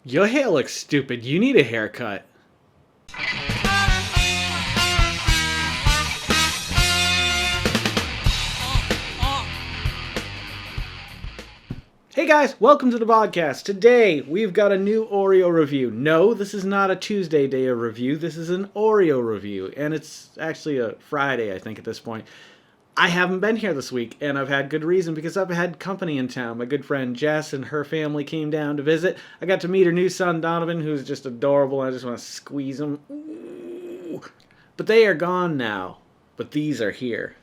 Your hair looks stupid. You need a haircut. Hey guys, welcome to the podcast. Today, we've got a new Oreo review. No, this is not a Tuesday day of review. This is an Oreo review. And it's actually a Friday, I think, at this point. I haven't been here this week, and I've had good reason because I've had company in town. My good friend Jess and her family came down to visit. I got to meet her new son, Donovan, who's just adorable. I just want to squeeze him. Ooh. But they are gone now. But these are here.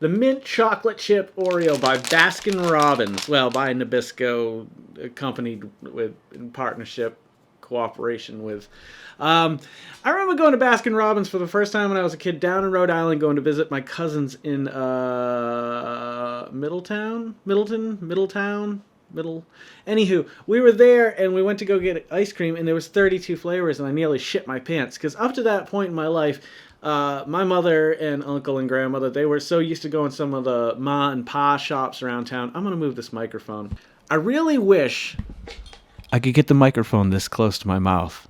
The Mint Chocolate Chip Oreo by Baskin Robbins. Well, by Nabisco, accompanied with, in partnership, cooperation with. I remember going to Baskin Robbins for the first time when I was a kid down in Rhode Island, going to visit my cousins in Middletown. Anywho, we were there and we went to go get ice cream, and there was 32 flavors, and I nearly shit my pants because up to that point in my life, my mother and uncle and grandmother, they were so used to going to some of the ma and pa shops around town. I'm gonna move this microphone. I really wish I could get the microphone this close to my mouth,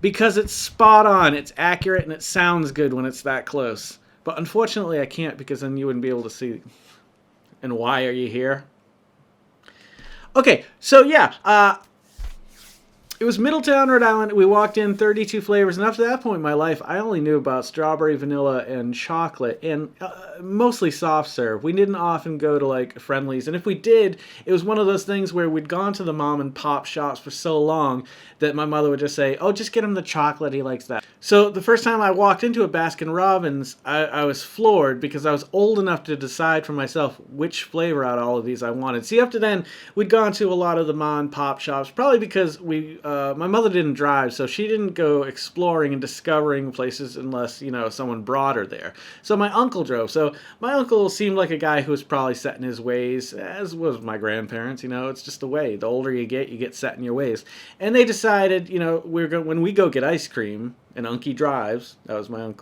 because it's spot on, it's accurate, and it sounds good when it's that close. But unfortunately I can't, because then you wouldn't be able to see. And why are you here? Okay, so yeah, it was Middletown, Rhode Island. We walked in, 32 flavors, and up to that point in my life, I only knew about strawberry, vanilla, and chocolate, and mostly soft serve. We didn't often go to, like, Friendlies, and if we did, it was one of those things where we'd gone to the mom and pop shops for so long that my mother would just say, oh, just get him the chocolate, he likes that. So the first time I walked into a Baskin Robbins, I was floored because I was old enough to decide for myself which flavor out of all of these I wanted. See, up to then, we'd gone to a lot of the mom and pop shops, probably because my mother didn't drive, so she didn't go exploring and discovering places unless, someone brought her there. So my uncle drove. So my uncle seemed like a guy who was probably set in his ways, as was my grandparents. It's just the way. The older you get set in your ways. And they decided, when we go get ice cream, and Unky drives, that was my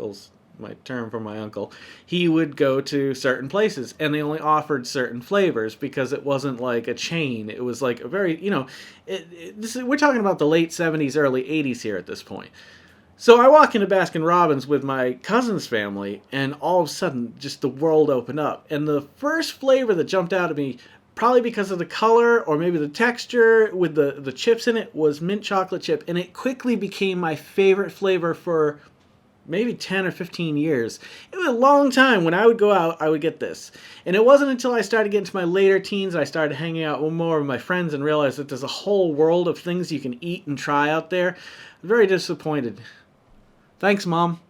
term for my uncle, he would go to certain places, and they only offered certain flavors because it wasn't like a chain. It was like a very, we're talking about the late 70s, early 80s here at this point. So I walk into Baskin Robbins with my cousin's family, and all of a sudden, just the world opened up. And the first flavor that jumped out at me, probably because of the color or maybe the texture with the chips in it, was mint chocolate chip. And it quickly became my favorite flavor for maybe 10 or 15 years. It was a long time. When I would go out, I would get this. And it wasn't until I started getting to my later teens, I started hanging out with more of my friends and realized that there's a whole world of things you can eat and try out there. I'm very disappointed. Thanks, Mom.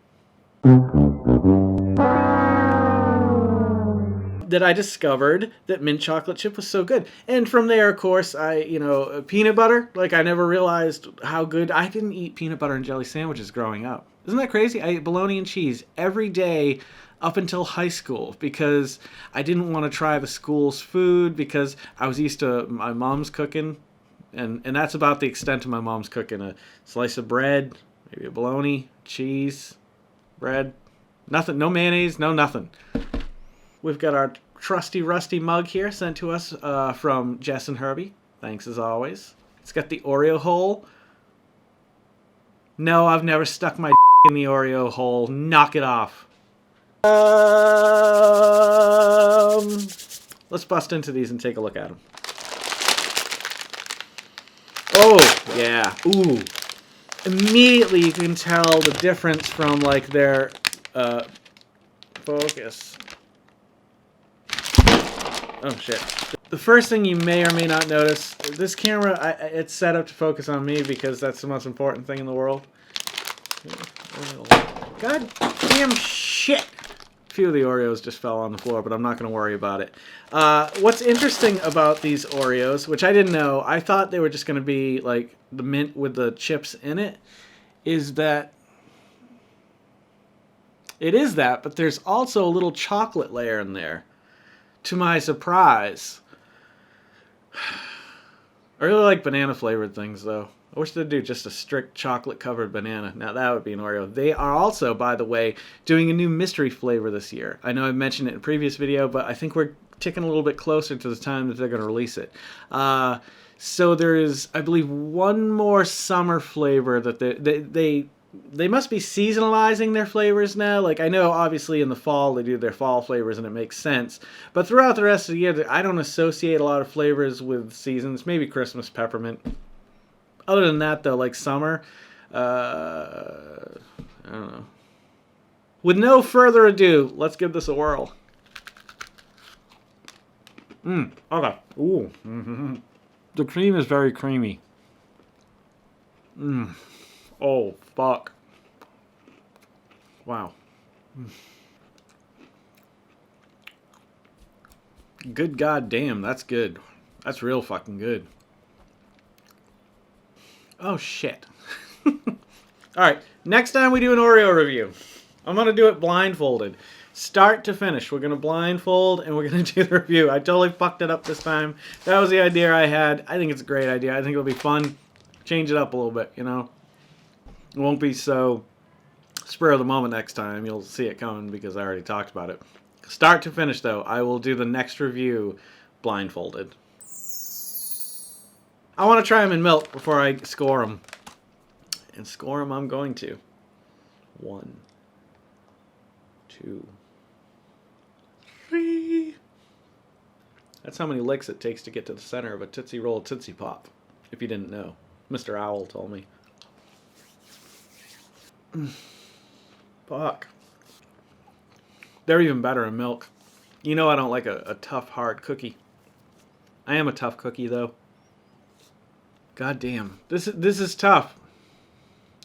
That I discovered that mint chocolate chip was so good. And from there, of course, peanut butter. Like, I never realized how good. I didn't eat peanut butter and jelly sandwiches growing up. Isn't that crazy? I ate bologna and cheese every day up until high school because I didn't want to try the school's food because I was used to my mom's cooking. And that's about the extent of my mom's cooking. A slice of bread, maybe a bologna, cheese, bread. Nothing, no mayonnaise, no nothing. We've got our trusty rusty mug here sent to us from Jess and Herbie. Thanks as always. It's got the Oreo hole. No, I've never stuck my in the Oreo hole. Knock it off. Let's bust into these and take a look at them. Oh, yeah. Ooh. Immediately you can tell the difference from like their focus. Oh shit. The first thing you may or may not notice, this camera, it's set up to focus on me because that's the most important thing in the world. God damn shit. A few of the Oreos just fell on the floor, but I'm not going to worry about it. What's interesting about these Oreos, which I didn't know, I thought they were just going to be like the mint with the chips in it, is that it is that, but there's also a little chocolate layer in there. To my surprise. I really like banana flavored things though. I wish they'd do just a strict chocolate covered banana. Now that would be an Oreo. They are also, by the way, doing a new mystery flavor this year. I know I mentioned it in a previous video, but I think we're ticking a little bit closer to the time that they're going to release it. So there is, I believe, one more summer flavor that they must be seasonalizing their flavors now. Like, I know obviously in the fall they do their fall flavors and it makes sense. But throughout the rest of the year, I don't associate a lot of flavors with seasons. Maybe Christmas peppermint. Other than that, though, like summer, I don't know. With no further ado, let's give this a whirl. Okay. Ooh. Mm-hmm. The cream is very creamy. Oh, fuck. Wow. Good goddamn, that's good. That's real fucking good. Oh, shit. Alright, next time we do an Oreo review, I'm going to do it blindfolded. Start to finish. We're going to blindfold and we're going to do the review. I totally fucked it up this time. That was the idea I had. I think it's a great idea. I think it'll be fun. Change it up a little bit, you know? It won't be so spur of the moment next time. You'll see it coming because I already talked about it. Start to finish, though, I will do the next review blindfolded. I want to try them in milk before I score them. And score them I'm going to. 1, 2, 3. That's how many licks it takes to get to the center of a Tootsie Roll Tootsie Pop. If you didn't know. Mr. Owl told me. Fuck. They're even better in milk. You know I don't like a tough, hard cookie. I am a tough cookie, though. God damn. This is tough.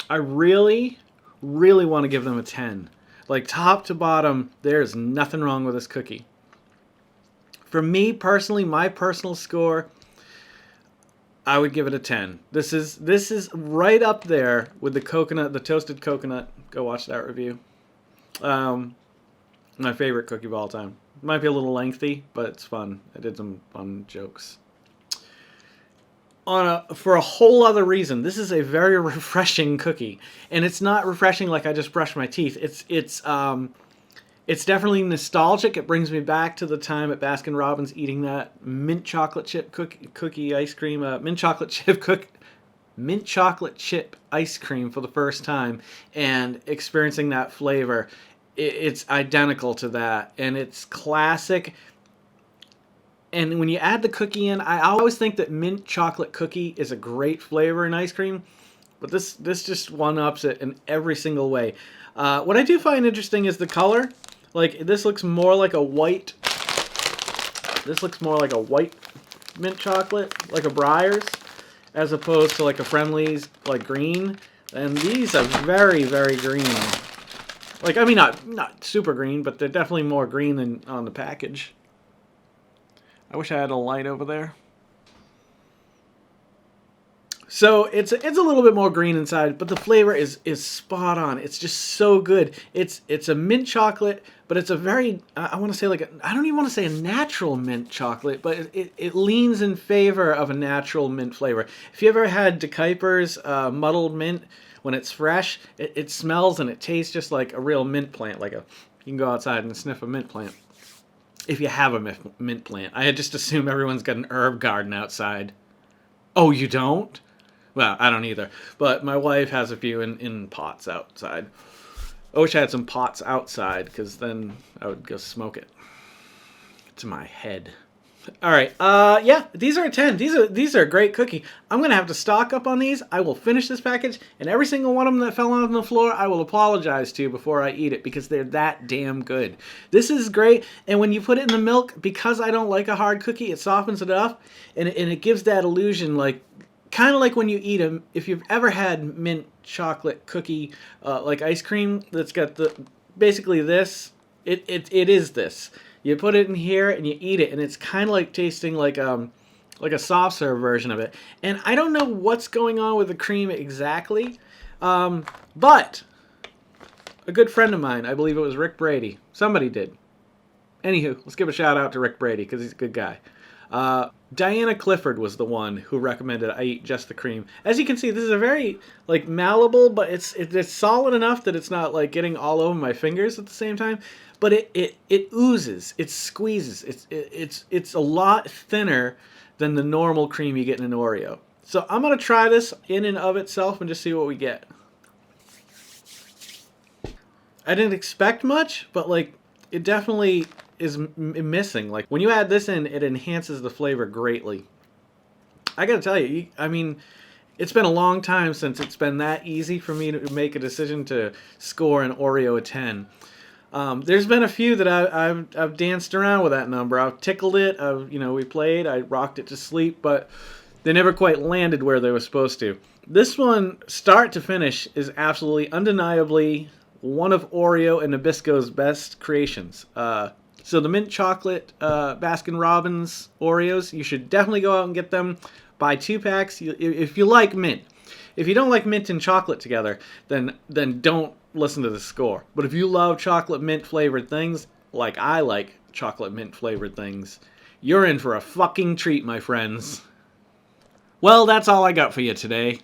I really, really want to give them a 10. Like, top to bottom, there's nothing wrong with this cookie. For me, personally, my personal score, I would give it a 10. This is right up there with the coconut, the toasted coconut. Go watch that review. My favorite cookie of all time. Might be a little lengthy, but it's fun. I did some fun jokes. For a whole other reason, this is a very refreshing cookie, and it's not refreshing like I just brushed my teeth. It's definitely nostalgic. It brings me back to the time at Baskin Robbins eating that mint chocolate chip cookie ice cream, mint chocolate chip ice cream for the first time, and experiencing that flavor. It's identical to that, and it's classic. And when you add the cookie in, I always think that mint chocolate cookie is a great flavor in ice cream, but this just one-ups it in every single way. What I do find interesting is the color. Like, this looks more like a white. This looks more like a white mint chocolate, like a Breyers, as opposed to like a Friendly's, like green. And these are very, very green. Like, I mean, not super green, but they're definitely more green than on the package. I wish I had a light over there. So it's a little bit more green inside, but the flavor is spot on. It's just so good. It's a mint chocolate, but it's a very, I want to say like, I don't even want to say a natural mint chocolate, but it leans in favor of a natural mint flavor. If you ever had De Kuyper's muddled mint, when it's fresh, it smells and it tastes just like a real mint plant. You can go outside and sniff a mint plant. If you have a mint plant. I just assume everyone's got an herb garden outside. Oh, you don't? Well, I don't either. But my wife has a few in pots outside. I wish I had some pots outside, because then I would go smoke it. To my head. All right. Yeah, these are a 10. These are a great cookie. I'm going to have to stock up on these. I will finish this package, and every single one of them that fell on the floor, I will apologize to before I eat it, because they're that damn good. This is great, and when you put it in the milk, because I don't like a hard cookie, it softens it up, and it gives that illusion, like, kind of like when you eat them. If you've ever had mint chocolate cookie, like ice cream, that's got basically this, it is this. You put it in here and you eat it, and it's kind of like tasting like a soft serve version of it. And I don't know what's going on with the cream exactly, but a good friend of mine, I believe it was Rick Brady, somebody did. Anywho, let's give a shout out to Rick Brady because he's a good guy. Diana Clifford was the one who recommended I eat just the cream. As you can see, this is a very like malleable, but it's solid enough that it's not like getting all over my fingers at the same time. But it oozes, it squeezes. It's a lot thinner than the normal cream you get in an Oreo. So I'm going to try this in and of itself and just see what we get. I didn't expect much, but like it definitely is missing. Like when you add this in, it enhances the flavor greatly. I got to tell you, I mean, it's been a long time since it's been that easy for me to make a decision to score an Oreo a 10. There's been a few that I've danced around with that number. I've tickled it. We played. I rocked it to sleep, but they never quite landed where they were supposed to. This one, start to finish, is absolutely, undeniably one of Oreo and Nabisco's best creations. So the mint chocolate Baskin Robbins Oreos, you should definitely go out and get them. Buy 2 packs if you like mint. If you don't like mint and chocolate together, then don't listen to the score. But if you love chocolate mint flavored things, like I like chocolate mint flavored things, you're in for a fucking treat, my friends. Well, that's all I got for you today.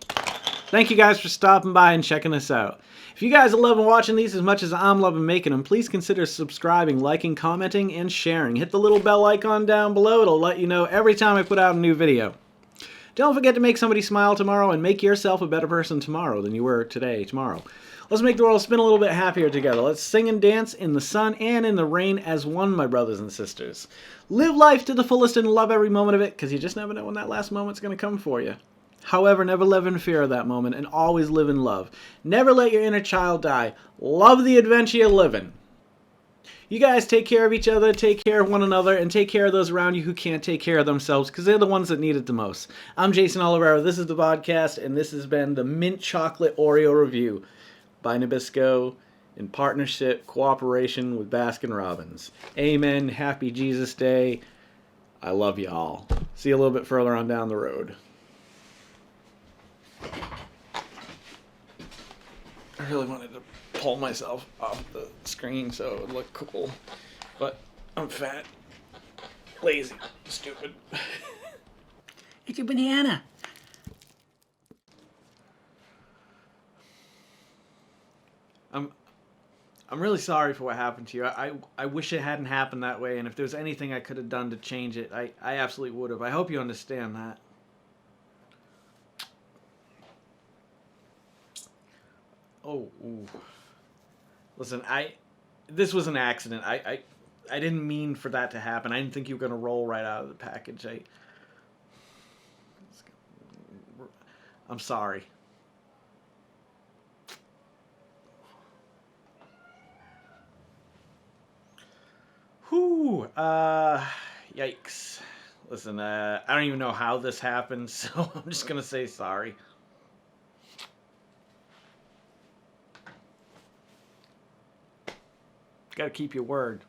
Thank you guys for stopping by and checking us out. If you guys are loving watching these as much as I'm loving making them, please consider subscribing, liking, commenting, and sharing. Hit the little bell icon down below. It'll let you know every time I put out a new video. Don't forget to make somebody smile tomorrow and make yourself a better person tomorrow than you were tomorrow. Let's make the world spin a little bit happier together. Let's sing and dance in the sun and in the rain as one, my brothers and sisters. Live life to the fullest and love every moment of it, because you just never know when that last moment's going to come for you. However, never live in fear of that moment and always live in love. Never let your inner child die. Love the adventure you're living. You guys take care of each other, take care of one another, and take care of those around you who can't take care of themselves, because they're the ones that need it the most. I'm Jason Oliveira. This is the Vodkast, and this has been the Mint Chocolate Oreo Review by Nabisco in partnership, cooperation with Baskin Robbins. Amen. Happy Jesus Day. I love you all. See you a little bit further on down the road. I really wanted to pull myself off the screen so it would look cool, but I'm fat, lazy, stupid. It's a banana. I'm really sorry for what happened to you. I wish it hadn't happened that way, and if there's anything I could have done to change it, I absolutely would have. I hope you understand that. Oh, ooh. Listen, this was an accident. I didn't mean for that to happen. I didn't think you were going to roll right out of the package. I'm sorry. Whew. Yikes. Listen, I don't even know how this happened, so I'm just going to say sorry. Got to keep your word.